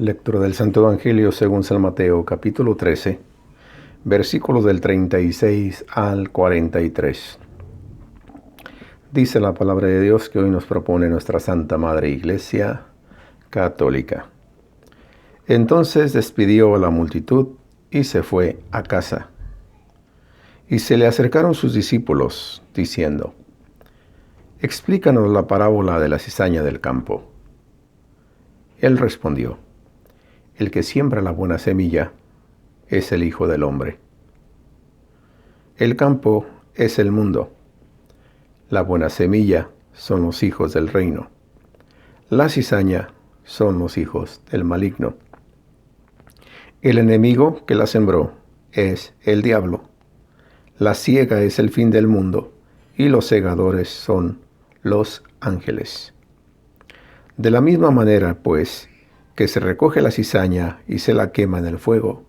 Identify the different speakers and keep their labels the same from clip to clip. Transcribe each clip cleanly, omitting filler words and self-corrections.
Speaker 1: Lectura del Santo Evangelio según San Mateo, capítulo 13, versículos del 36 al 43. Dice la palabra de Dios que hoy nos propone nuestra Santa Madre Iglesia Católica. Entonces despidió a la multitud y se fue a casa. Y se le acercaron sus discípulos, diciendo: «Explícanos la parábola de la cizaña del campo». Él respondió: «El que siembra la buena semilla es el Hijo del Hombre. El campo es el mundo. La buena semilla son los hijos del reino. La cizaña son los hijos del maligno. El enemigo que la sembró es el diablo. La siega es el fin del mundo y los segadores son los ángeles. De la misma manera, pues, que se recoge la cizaña y se la quema en el fuego,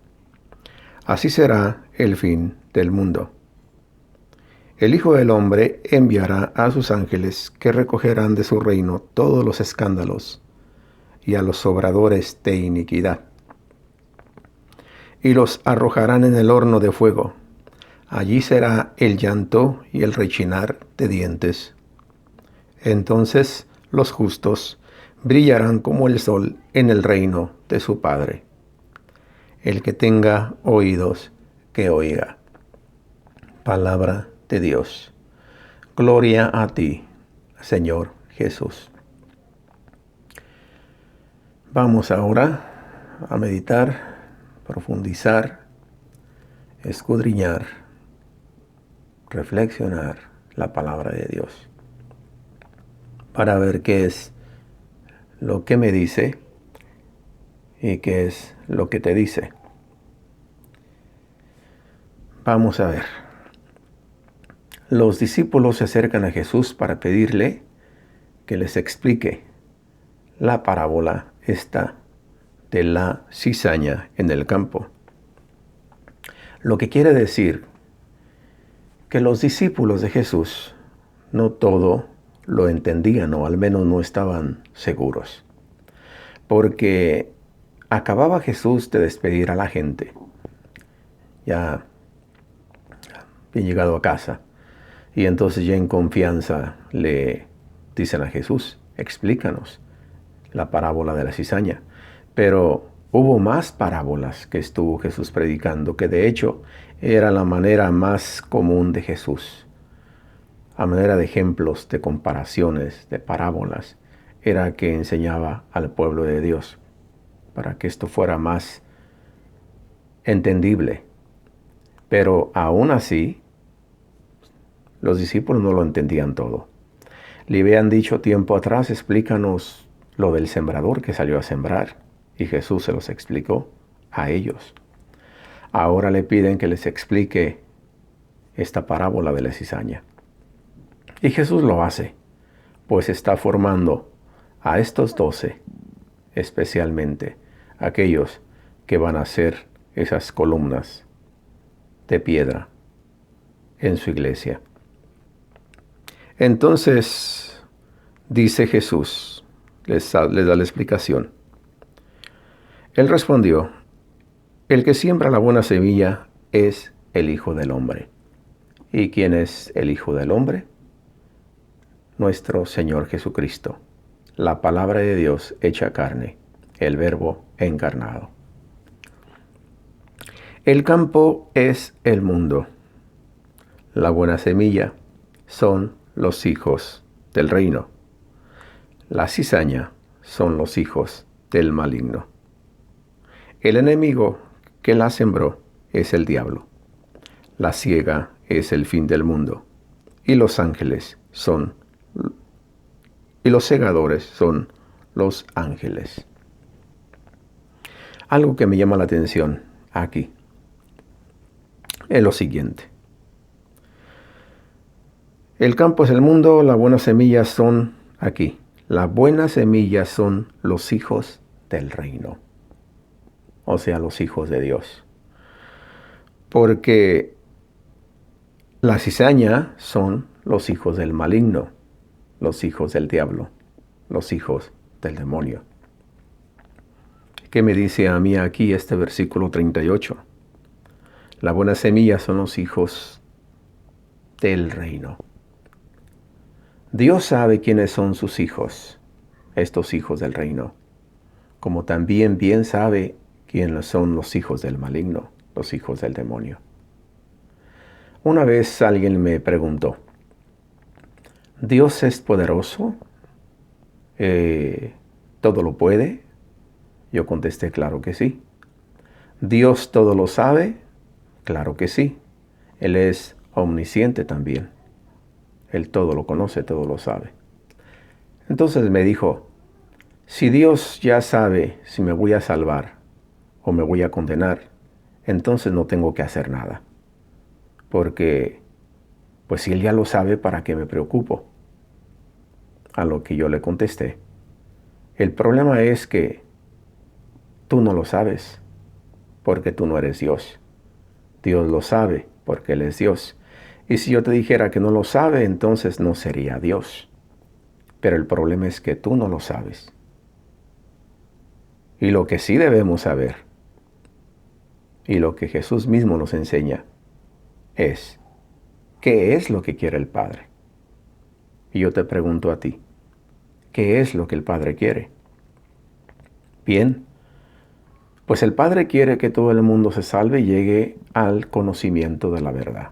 Speaker 1: así será el fin del mundo. El Hijo del Hombre enviará a sus ángeles que recogerán de su reino todos los escándalos y a los obradores de iniquidad, y los arrojarán en el horno de fuego. Allí será el llanto y el rechinar de dientes. Entonces los justos brillarán como el sol en el reino de su Padre. El que tenga oídos, que oiga. Palabra de Dios. Gloria a ti, Señor Jesús. Vamos ahora a meditar, profundizar, escudriñar, reflexionar la palabra de Dios, para ver qué es lo que me dice y qué es lo que te dice. Vamos a ver. Los discípulos se acercan a Jesús para pedirle que les explique la parábola esta de la cizaña en el campo. Lo que quiere decir que los discípulos de Jesús no todo lo entendían, o al menos no estaban seguros, porque acababa Jesús de despedir a la gente. Ya bien llegado a casa, y entonces ya en confianza le dicen a Jesús: explícanos la parábola de la cizaña. Pero hubo más parábolas que estuvo Jesús predicando, que de hecho era la manera más común de Jesús. A manera de ejemplos, de comparaciones, de parábolas, era que enseñaba al pueblo de Dios, para que esto fuera más entendible. Pero aún así, los discípulos no lo entendían todo. Le habían dicho tiempo atrás: explícanos lo del sembrador que salió a sembrar. Y Jesús se los explicó a ellos. Ahora le piden que les explique esta parábola de la cizaña. Y Jesús lo hace, pues está formando a estos 12, especialmente aquellos que van a ser esas columnas de piedra en su iglesia. Entonces, dice Jesús, les da la explicación. Él respondió: el que siembra la buena semilla es el Hijo del Hombre. ¿Y quién es el Hijo del Hombre? Nuestro Señor Jesucristo, la palabra de Dios hecha carne, el Verbo encarnado. El campo es el mundo. La buena semilla son los hijos del reino. La cizaña son los hijos del maligno. El enemigo que la sembró es el diablo. La siega es el fin del mundo. Y los segadores son los ángeles. Algo que me llama la atención aquí es lo siguiente. El campo es el mundo, las buenas semillas son aquí. Las buenas semillas son los hijos del reino, o sea, los hijos de Dios. Porque la cizaña son los hijos del maligno, los hijos del diablo, los hijos del demonio. ¿Qué me dice a mí aquí este versículo 38? La buena semilla son los hijos del reino. Dios sabe quiénes son sus hijos, estos hijos del reino, como también bien sabe quiénes son los hijos del maligno, los hijos del demonio. Una vez alguien me preguntó, ¿Dios es poderoso? ¿Todo lo puede? Yo contesté, claro que sí. ¿Dios todo lo sabe? Claro que sí. Él es omnisciente también. Él todo lo conoce, todo lo sabe. Entonces me dijo, si Dios ya sabe si me voy a salvar o me voy a condenar, entonces no tengo que hacer nada. Porque, pues si Él ya lo sabe, ¿para qué me preocupo? A lo que yo le contesté, el problema es que tú no lo sabes, porque tú no eres Dios. Dios lo sabe, porque Él es Dios. Y si yo te dijera que no lo sabe, entonces no sería Dios. Pero el problema es que tú no lo sabes. Y lo que sí debemos saber, y lo que Jesús mismo nos enseña, es ¿qué es lo que quiere el Padre? Y yo te pregunto a ti, ¿qué es lo que el Padre quiere? Bien, pues el Padre quiere que todo el mundo se salve y llegue al conocimiento de la verdad.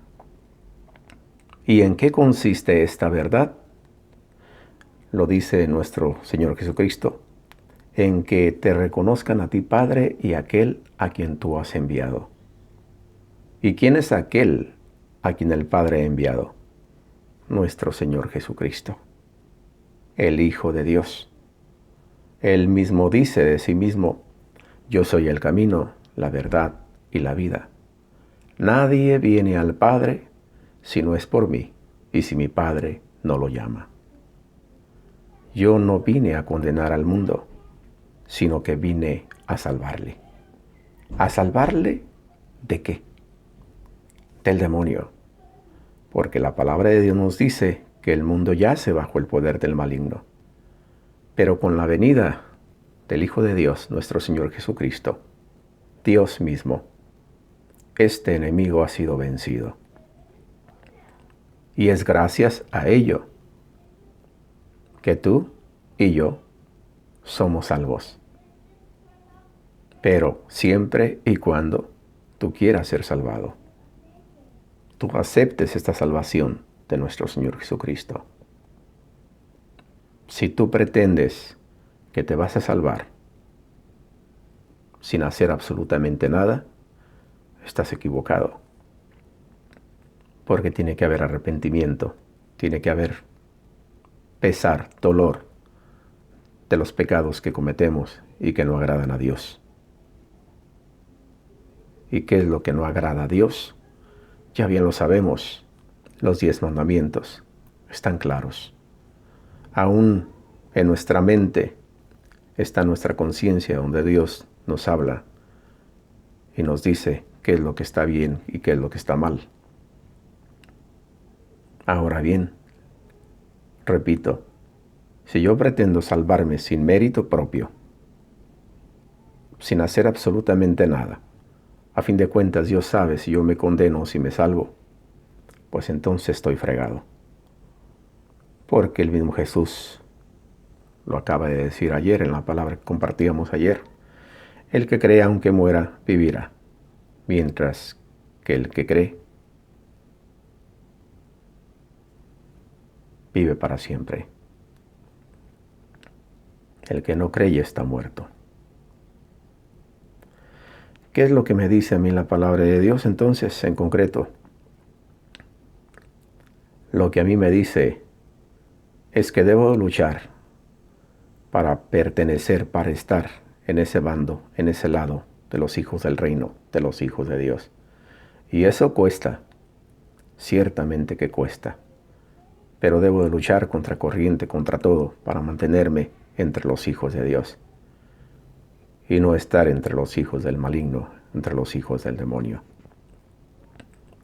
Speaker 1: ¿Y en qué consiste esta verdad? Lo dice nuestro Señor Jesucristo, en que te reconozcan a ti, Padre, y aquel a quien tú has enviado. ¿Y quién es aquel a quien el Padre ha enviado? Nuestro Señor Jesucristo, el Hijo de Dios. Él mismo dice de sí mismo, yo soy el camino, la verdad y la vida. Nadie viene al Padre si no es por mí, y si mi Padre no lo llama. Yo no vine a condenar al mundo, sino que vine a salvarle. ¿A salvarle de qué? Del demonio. Porque la palabra de Dios nos dice que el mundo yace bajo el poder del maligno. Pero con la venida del Hijo de Dios, nuestro Señor Jesucristo, Dios mismo, este enemigo ha sido vencido. Y es gracias a ello que tú y yo somos salvos. Pero siempre y cuando tú quieras ser salvado, tú aceptes esta salvación de nuestro Señor Jesucristo. Si tú pretendes que te vas a salvar sin hacer absolutamente nada, estás equivocado. Porque tiene que haber arrepentimiento, tiene que haber pesar, dolor de los pecados que cometemos y que no agradan a Dios. ¿Y qué es lo que no agrada a Dios? Ya bien lo sabemos, los 10 mandamientos están claros. Aún en nuestra mente está nuestra conciencia donde Dios nos habla y nos dice qué es lo que está bien y qué es lo que está mal. Ahora bien, repito, si yo pretendo salvarme sin mérito propio, sin hacer absolutamente nada, a fin de cuentas Dios sabe si yo me condeno o si me salvo, pues entonces estoy fregado. Porque el mismo Jesús lo acaba de decir ayer en la palabra que compartíamos ayer. El que cree aunque muera, vivirá, mientras que el que cree vive para siempre. El que no cree ya está muerto. ¿Qué es lo que me dice a mí la palabra de Dios entonces en concreto? Lo que a mí me dice es que debo luchar para pertenecer, para estar en ese bando, en ese lado de los hijos del reino, de los hijos de Dios. Y eso cuesta, ciertamente que cuesta. Pero debo de luchar contra corriente, contra todo, para mantenerme entre los hijos de Dios. Y no estar entre los hijos del maligno, entre los hijos del demonio.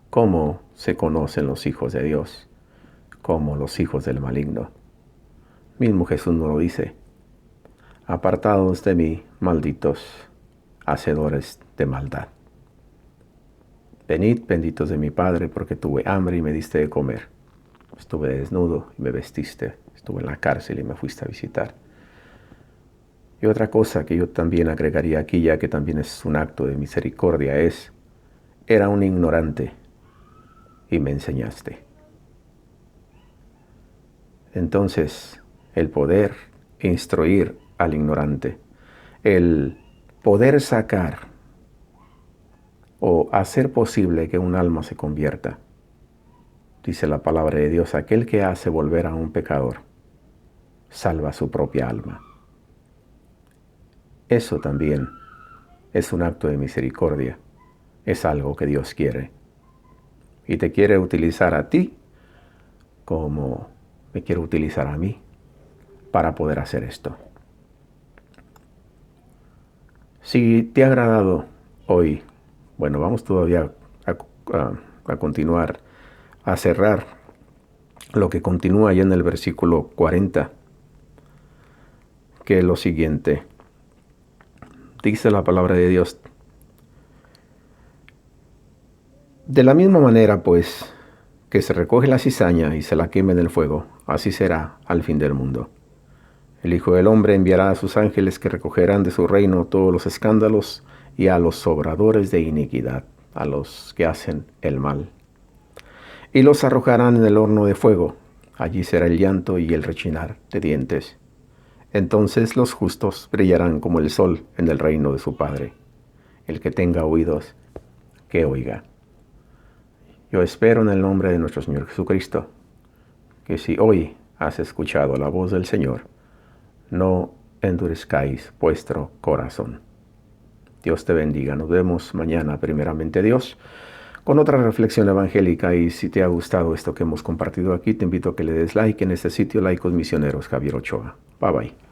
Speaker 1: ¿Cómo se conocen los hijos de Dios? Como los hijos del maligno. Mismo Jesús nos lo dice. Apartados de mí, malditos, hacedores de maldad. Venid, benditos de mi Padre, porque tuve hambre y me diste de comer. Estuve desnudo y me vestiste. Estuve en la cárcel y me fuiste a visitar. Y otra cosa que yo también agregaría aquí, ya que también es un acto de misericordia, era un ignorante y me enseñaste. Entonces, el poder instruir al ignorante, el poder sacar o hacer posible que un alma se convierta. Dice la palabra de Dios, aquel que hace volver a un pecador, salva su propia alma. Eso también es un acto de misericordia, es algo que Dios quiere. Y te quiere utilizar a ti como me quiere utilizar a mí para poder hacer esto. Si te ha agradado hoy, bueno, vamos todavía a continuar, a cerrar lo que continúa ya en el versículo 40, que es lo siguiente. Dice la palabra de Dios: de la misma manera, pues, que se recoge la cizaña y se la quema en el fuego, así será al fin del mundo. El Hijo del Hombre enviará a sus ángeles que recogerán de su reino todos los escándalos y a los obradores de iniquidad, a los que hacen el mal, y los arrojarán en el horno de fuego. Allí será el llanto y el rechinar de dientes. Entonces los justos brillarán como el sol en el reino de su Padre. El que tenga oídos, que oiga. Yo espero en el nombre de nuestro Señor Jesucristo, que si hoy has escuchado la voz del Señor, no endurezcáis vuestro corazón. Dios te bendiga. Nos vemos mañana, primeramente Dios, con otra reflexión evangélica. Y si te ha gustado esto que hemos compartido aquí, te invito a que le des like en este sitio, Laicos Misioneros Javier Ochoa. Bye bye.